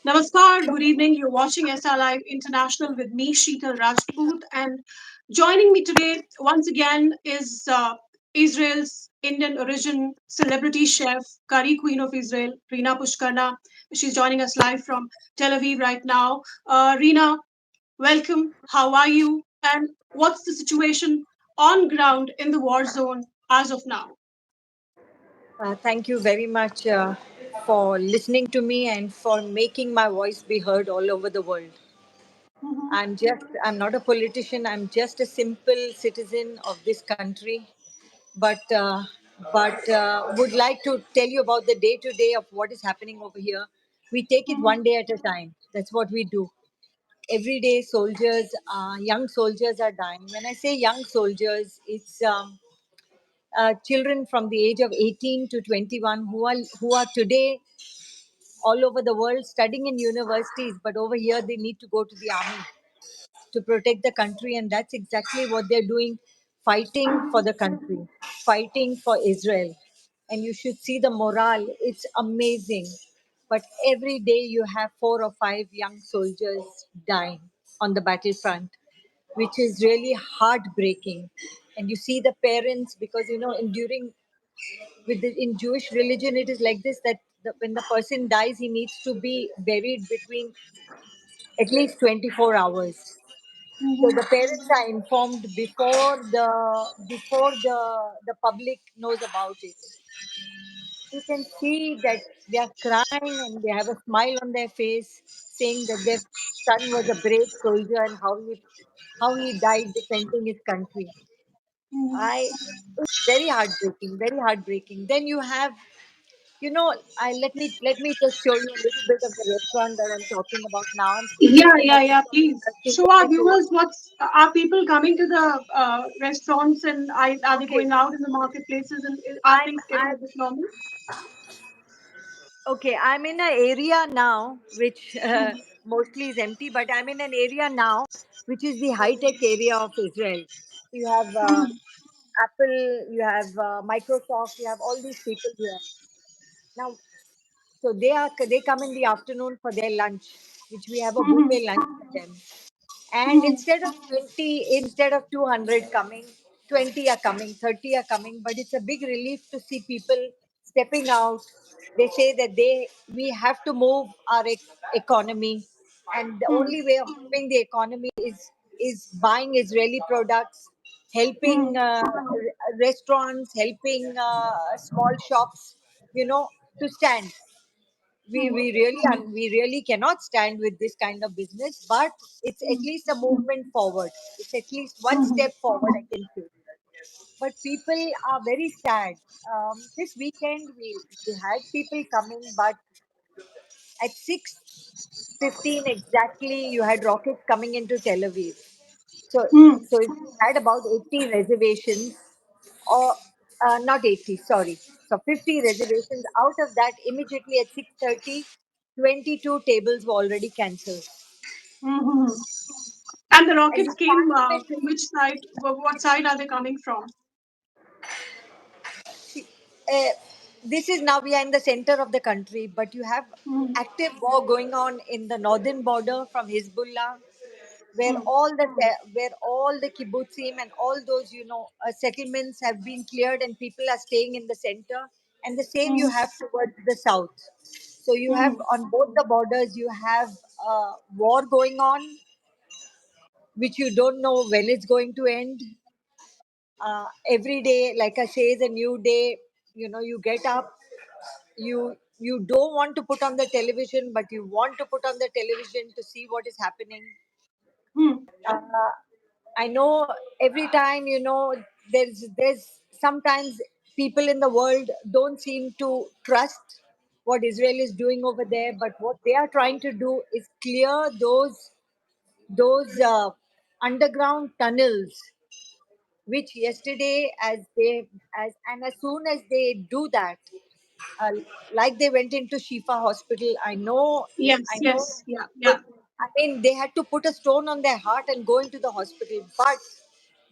Namaskar, good evening. You're watching SR Live International with me, Sheetal Rajput, and joining me today once again is Israel's Indian origin celebrity chef, curry queen of Israel, Reena Pushkarna. She's joining us live from Tel Aviv right now. Reena, welcome. How are you? And what's the situation on ground in the war zone as of now? Thank you very much for listening to me and for making my voice be heard all over the world. Mhm. I'm not a politician, I'm just a simple citizen of this country, but, uh, but would like to tell you about the day to day of what is happening over here. We take it one Mhm. day at a time. That's what we do. Every day, young soldiers are dying. When I say young soldiers, it's children from the age of 18 to 21 who are today all over the world studying in universities, but over here they need to go to the army to protect the country, and that's exactly what they're doing, fighting for the country, fighting for Israel. And you should see the morale, it's amazing. But every day you have 4 or 5 young soldiers dying on the battlefront, which is really heartbreaking. And you see the parents, because during in Jewish religion, it is like this, that when the person dies, he needs to be buried between at least 24 hours. So the parents are informed before the public knows about it. You can see that they are crying and they have a smile on their face, saying that their son was a brave soldier and how he died defending his country. I It's very heartbreaking, very heartbreaking. Then you have, I let me just show you a little bit of the restaurant that I'm talking about now. I'm Yeah, speaking from a yeah, yeah. restaurant in Please show our Singapore. So viewers what's are people coming to the restaurants and are they okay, going out in the marketplaces and are I'm things getting I'm a bit normal? okay. I'm in an area now which mostly is empty, but I'm in an area now which is the high tech area of Israel. You have Apple, you have Microsoft, you have all these people here now. So they come in the afternoon for their lunch, which we have a buffet lunch for them. And instead of 200 coming, 20 are coming, 30 are coming, but it's a big relief to see people stepping out. They say that we have to move our economy, and the only way of moving the economy is buying Israeli products, helping restaurants, helping small shops, you know to stand. We really cannot stand with this kind of business, but it's at least a movement forward. It's at least one step forward, I can say. But people are very sad. This weekend we had people coming, but at 6:15 exactly, you had rockets coming into Tel Aviv. So, so if you had about 80 reservations, or not 80, sorry, so 50 reservations. Out of that, immediately at 6:30, 22 tables were already cancelled, And the and rockets you came can't even from which side? What side are they coming from? see. Uh, this is now we are in the center of the country, but you have active war going on in the northern border from Hezbollah, where all the kibbutzim and all those settlements have been cleared and people are staying in the center, and the same you have towards the south. So you have on both the borders you have war going on, which you don't know when it's going to end. Every day, like I say, is a new day. You get up, you don't want to put on the television, but you want to put on the television to see what is happening. uh, I know every time, there's sometimes people in the world don't seem to trust what Israel is doing over there, but what they are trying to do is clear those underground tunnels, which yesterday, as soon as they do that, uh, like they went into Shifa Hospital. Yes, I know. yes, yeah, They, yeah. I mean, they had to put a stone on their heart and go into the hospital, but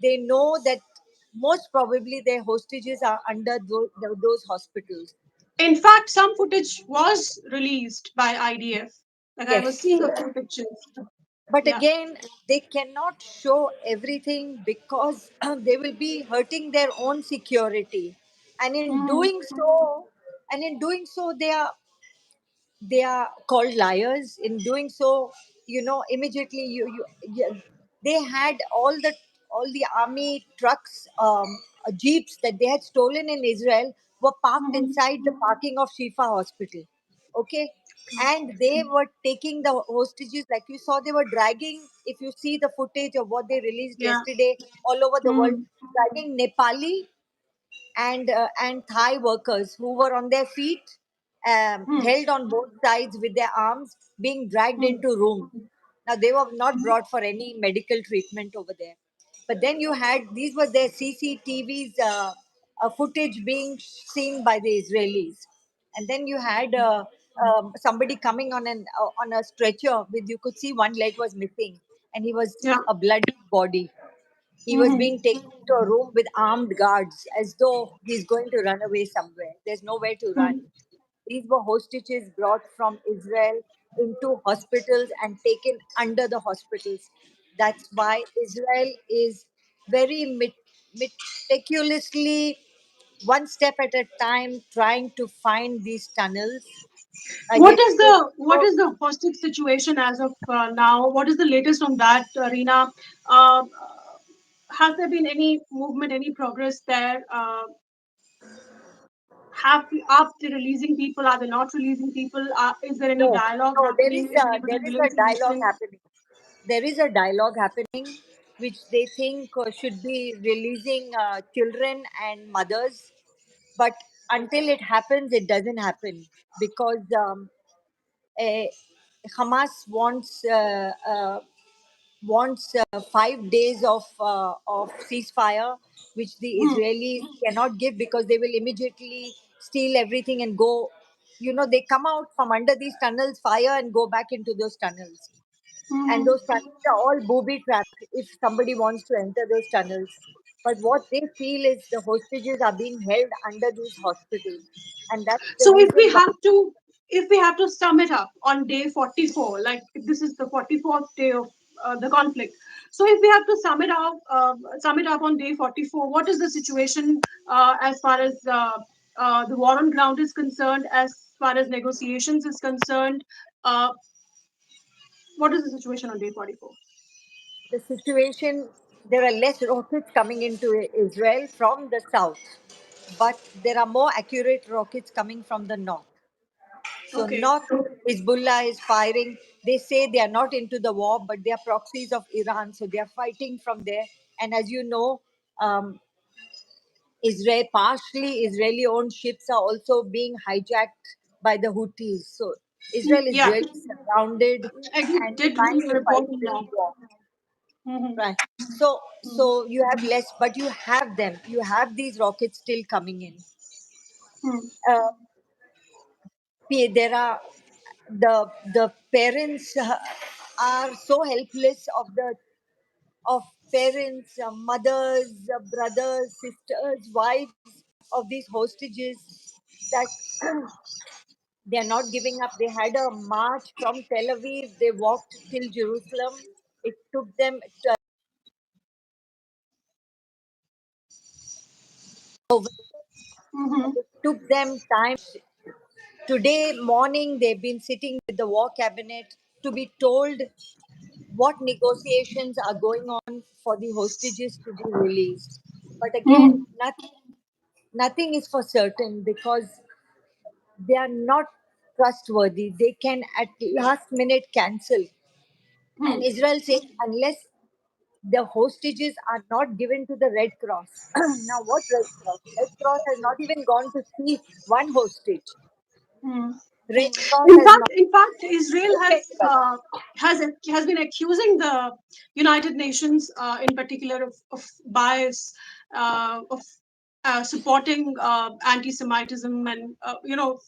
they know that most probably their hostages are under those hospitals. In fact, some footage was released by IDF. Like I was Yes. seeing a few pictures. But Yeah. again, they cannot show everything because they will be hurting their own security. And in Mm-hmm. doing so, they are called liars. In doing so, immediately you they had all the army trucks, jeeps that they had stolen in Israel were parked Mm-hmm. inside the parking of Shifa Hospital. Okay. And they were taking the hostages, like you saw, they were dragging, if you see the footage of what they released Yeah. yesterday all over the world, Mm-hmm. dragging Nepali and Thai workers who were on their feet, held on both sides with their arms, being dragged Mm-hmm. into rooms. Now they were not brought for any medical treatment over there, but then you had these were their CCTVs footage being seen by the Israelis, and then you had somebody coming on a stretcher with, you could see one leg was missing, and he was Yeah. a bloody body. He was Mm-hmm. being taken to a room with armed guards as though he's going to run away somewhere. There's nowhere to run. These were hostages brought from Israel into hospitals and taken under the hospitals. That's why Israel is very meticulously, one step at a time, trying to find these tunnels. What is the hostage situation as of now? What is the latest on that, Reena? Uh, has there been any movement, any progress there? Are they releasing people? Are they not releasing people? Is there any No, dialogue no, happening? Is anybody there is willing a to dialogue listen? happening. There is a dialogue happening, which they think should be releasing children and mothers, but until it happens, it doesn't happen because eh, Hamas wants 5 days of ceasefire, which the Hmm. Israelis cannot give because they will immediately steal everything and go. They come out from under these tunnels, fire, and go back into those tunnels. And Hmm. those tunnels are all booby trapped if somebody wants to enter those tunnels. But what they feel is the hostages are being held under these hospitals, and that's the So reason why. if we have to sum it up on day 44, like this is the 44th day of the conflict. So if we have to sum it up on day 44, what is the situation as far as the war on ground is concerned, as far as negotiations is concerned? Uh, what is the situation on day 44? The situation, there are less rockets coming into Israel from the south, but there are more accurate rockets coming from the north. So Okay. north, Hezbollah is firing. They say they are not into the war, but they are proxies of Iran, so they are fighting from there. And as you know, um, partially Israeli-owned ships are also being hijacked by the Houthis. So Israel is Yeah, really surrounded I and did trying read the to fight report on this that. war. Hmm. Right. So you have less, but you have them. You have these rockets still coming in. Hmm. Uh, there are the parents are so helpless of parents, mothers, brothers, sisters, wives of these hostages that they are not giving up. They had a march from Tel Aviv. They walked till Jerusalem. It took them over. Hmm. It took them time. Today morning, they've been sitting with the war cabinet to be told what negotiations are going on for the hostages to be released. But again, Hmm. nothing is for certain because they are not trustworthy. They can at last minute cancel. Hmm. And Israel says unless the hostages are not given to the Red Cross. Now, what Red Cross? Red Cross has not even gone to see one hostage. Hmm. Red Cross has not. In fact, Israel Okay, but has been accusing the United Nations, in particular, of bias, of supporting anti-Semitism, and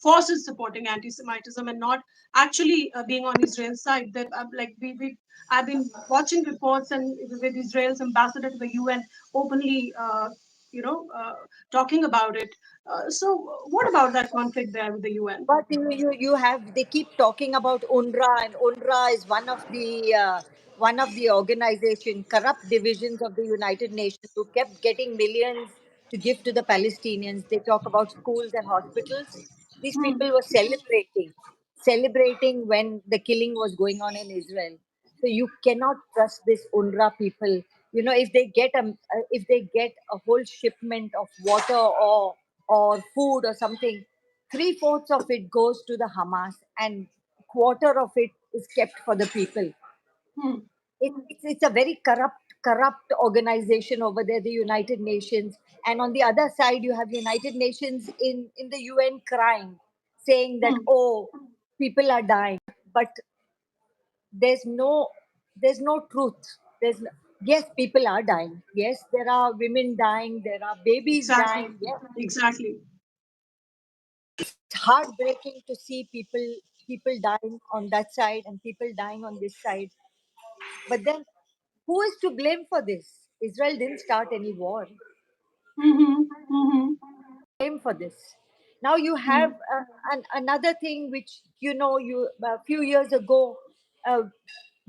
forces supporting anti-Semitism, and not actually being on Israel's side. That like we I've been watching reports, and with Israel's ambassador to the UN openly. talking about it. So, what about that conflict there with the UN? But you have, they keep talking about UNRWA, and UNRWA is one of the organization, corrupt divisions of the United Nations, who kept getting millions to give to the Palestinians. They talk about schools and hospitals. These Hmm. people were celebrating when the killing was going on in Israel. So you cannot trust this UNRWA people. You know, if they get a whole shipment of water or food or something, three-fourths of it goes to the Hamas, and quarter of it is kept for the people. Hmm. It's a very corrupt organization over there, the United Nations. And on the other side, you have United Nations in the UN crying, saying that, Hmm. oh, people are dying, but there's no there's no truth. Yes, people are dying. Yes, there are women dying. There are babies Exactly. dying. Yes, Exactly. it's heartbreaking to see people dying on that side and people dying on this side. But then, who is to blame for this? Israel didn't start any war. Mm-hmm. Mm-hmm. Blame for this. Now you have another thing which, you a few years ago, uh,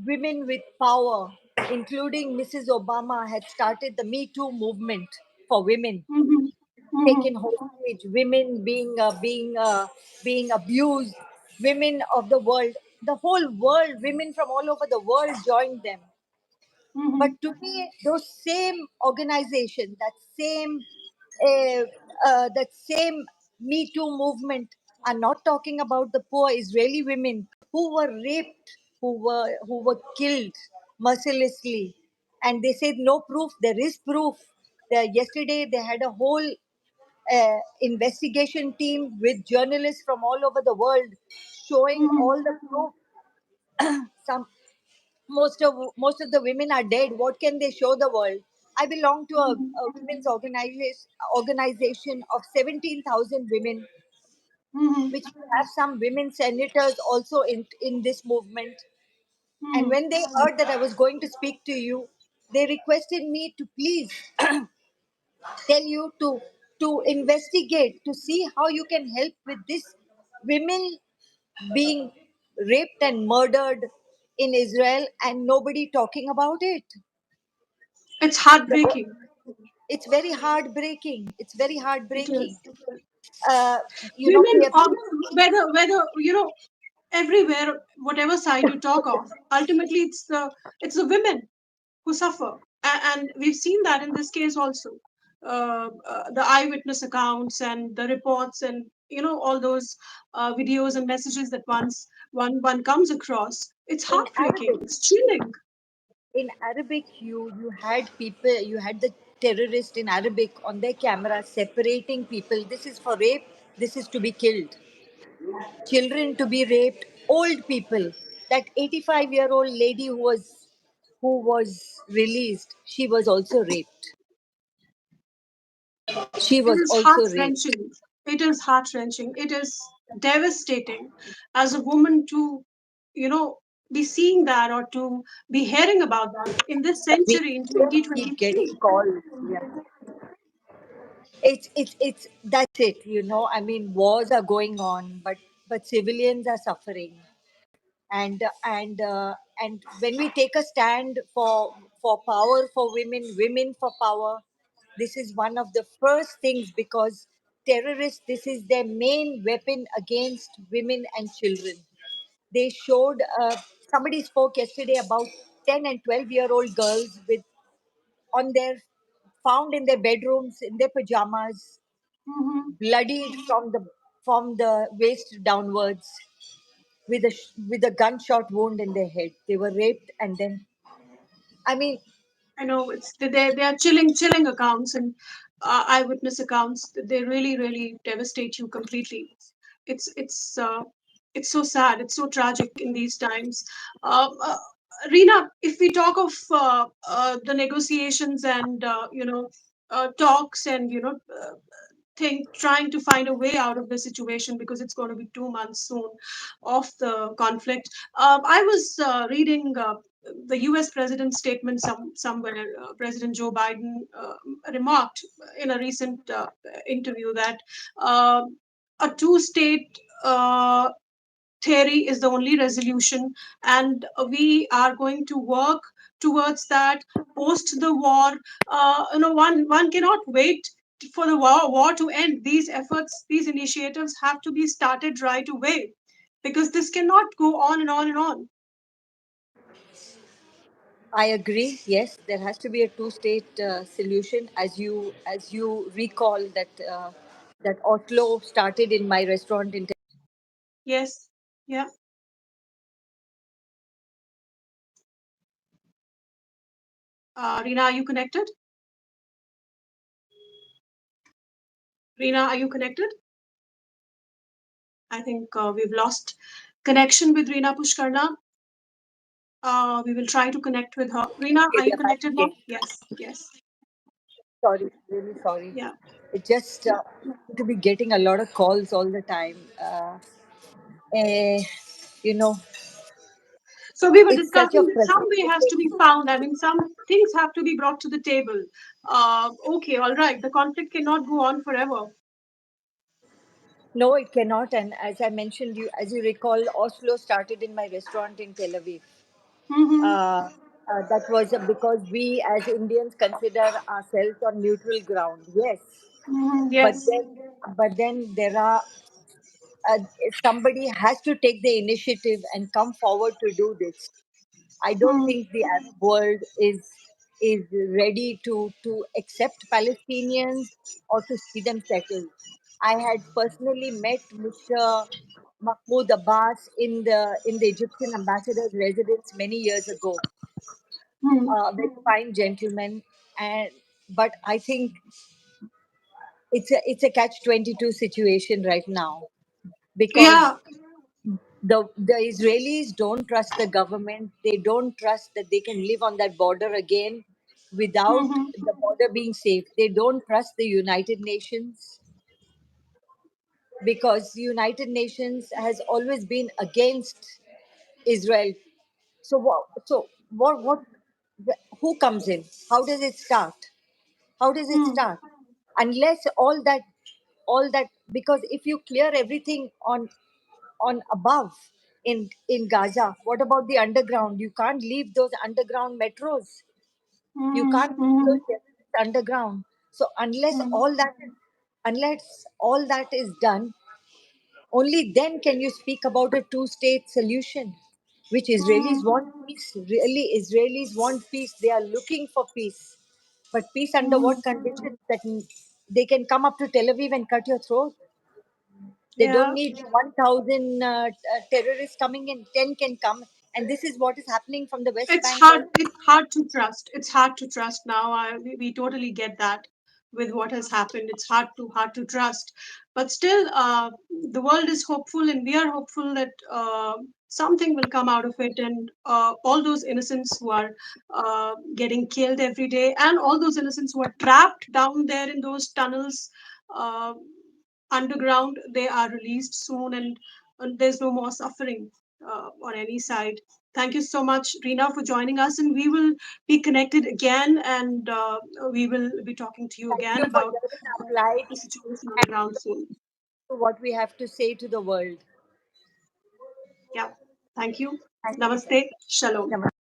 women with power, including Mrs. Obama, had started the Me Too movement for women, Mm-hmm. Mm-hmm. taken hostage, women being abused, women of the world, the whole world, women from all over the world joined them. But Mm-hmm. to me, those same organization, uh, that same Me Too movement, are not talking about the poor Israeli women who were raped, who were killed mercilessly, and they said no proof. There is proof. Yesterday they had a whole investigation team with journalists from all over the world showing Mm-hmm. all the proof. Some most of the women are dead. What can they show the world? I belong to a women's organization of 17,000 women, Mm-hmm. which will have some women senators also in this movement. And Mm-hmm. when they heard that I was going to speak to you, they requested me to please tell you to investigate, to see how you can help with this women being raped and murdered in Israel and nobody talking about it. It's heartbreaking. It's very heartbreaking. It's very It heartbreaking. is. Uh, Women, we have whether everywhere, whatever side you talk of, ultimately it's the women who suffer, and we've seen that in this case also. The eyewitness accounts and the reports, and all those videos and messages that one comes across. It's in heartbreaking. Arabic. It's chilling. In Arabic, you had people, you had the terrorist in Arabic on their camera separating people. This is for rape. This is to be killed. Children to be raped. Old people. That 85-year-old lady who was released, she was also raped. She It was is also heart raped. wrenching. It is heart wrenching. It is devastating as a woman to, you know, be seeing that or to be hearing about that in this We century in keep getting 2023. calls. Yeah. It's that's it. I mean, wars are going on, but civilians are suffering. And when we take a stand for power for women, women for power, this is one of the first things, because terrorists, this is their main weapon against women and children. They showed, somebody spoke yesterday about 10 and 12-year-old girls with on their found in their bedrooms in their pajamas, Hmm. bloodied from the waist downwards, with a gunshot wound in their head. They were raped, and then, I mean, I know they are chilling accounts and eyewitness accounts. They really devastate you completely. It's it's so sad. It's so tragic in these times. Reena, if we talk of the negotiations and talks and think trying to find a way out of the situation because it's going to be 2 months soon of the conflict. I was reading the U.S. president's statement somewhere, President Joe Biden remarked in a recent interview that uh, a two-state theory is the only resolution, and we are going to work towards that post the war. One cannot wait for the war to end. These efforts, these initiatives have to be started right away, because this cannot go on and on and on. I agree. Yes, there has to be a two-state solution. As you recall that Oslo started in my restaurant in. Yes. Yeah. Reena, are you connected? Reena, are you connected? I think we've lost connection with Reena Pushkarna. We will try to connect with her. Reena, Okay, are we you are back connected now? again. Yes. Yes. Sorry, really sorry. Yeah. It just to be getting a lot of calls all the time. Eh, you know, So we were it's such discussing a that some way frustrating has to be thing. found. I mean, some things have to be brought to the table. Okay, all right. The conflict cannot go on forever. No, it cannot. And as I mentioned, as you recall, Oslo started in my restaurant in Tel Aviv. Mm-hmm. That was because we as Indians consider ourselves on neutral ground. Yes, Mm-hmm. but Yes. then there are somebody has to take the initiative and come forward to do this. I don't Mm-hmm. think the Arab world is ready to accept Palestinians or to see them settled. I had personally met Mr. Mahmoud Abbas in the Egyptian ambassador's residence many years ago. A very fine gentleman, and but I think it's a catch 22 situation right now because Yeah. the Israelis don't trust the government. They don't trust that they can live on that border again without Mm-hmm. the border being safe. They don't trust the United Nations because the United Nations has always been against Israel. So what who comes in? How does it start? How does it Mm-hmm. start? Unless all that because if you clear everything on above in Gaza, what about the underground? You can't leave those underground metros. You can't leave Mm-hmm. those terrorists underground. So unless all that is done, only then can you speak about a two-state solution, which Israelis Mm-hmm. want peace. Really, Israelis want peace. They are looking for peace. But peace under Mm-hmm. what conditions? That they can come up to Tel Aviv and cut your throat. They don't Yeah. need 1,000 terrorists coming in. 10 can come. And this is what is happening from the West It's Bank hard. also. It's hard to trust. It's hard to trust now. We totally get that with what has happened. It's hard to trust. But still, the world is hopeful, and we are hopeful that something will come out of it, and all those innocents who are getting killed every day, and all those innocents who are trapped down there in those tunnels uh, underground, they are released soon, and there's no more suffering on any side. Thank you so much, Reena, for joining us, and we will be connected again, and we will be talking to you Thank again you for about turning up light the situation on the and ground soon. to what we have to say to the world. Yeah, thank you. Thank you. Namaste. Shalom. Namaste.